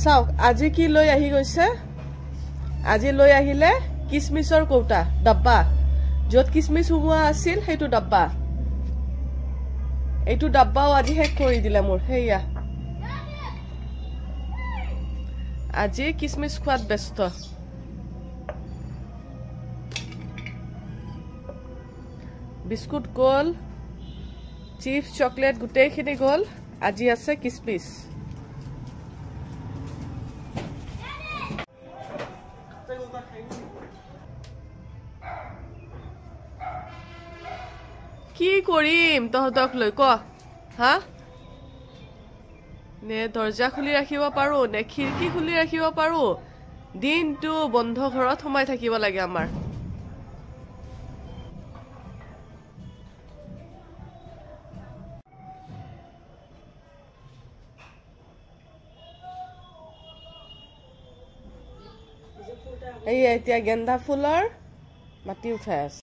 চাওক আজি কি লৈ আহি গৈছে আজি লৈ আহিলে কিসমিসৰ কৌটা ডাব্বা যত কিসমিস হুমুৱা আছিল হেতু ডাব্বা এইটো ডাব্বাও আজি হেক কৰি দিলে মোৰ হেয়া আজি কিসমিস খোৱাত ব্যস্ত বিস্কুট গল চিপস চকলেট গুটেইখিনি গল আজি আছে কিসমিস কি কৰিম তহতক লৈ ক হা নে দৰজা খুলি ৰাখিব পাৰো নে খিৰকি খুলি ৰাখিব পাৰো দিনটো বন্ধ ঘৰত সোমাই থাকিব লাগে আমাৰ এই এতিয়া গেন্দা ফুলৰ মাটি উঠাই আছে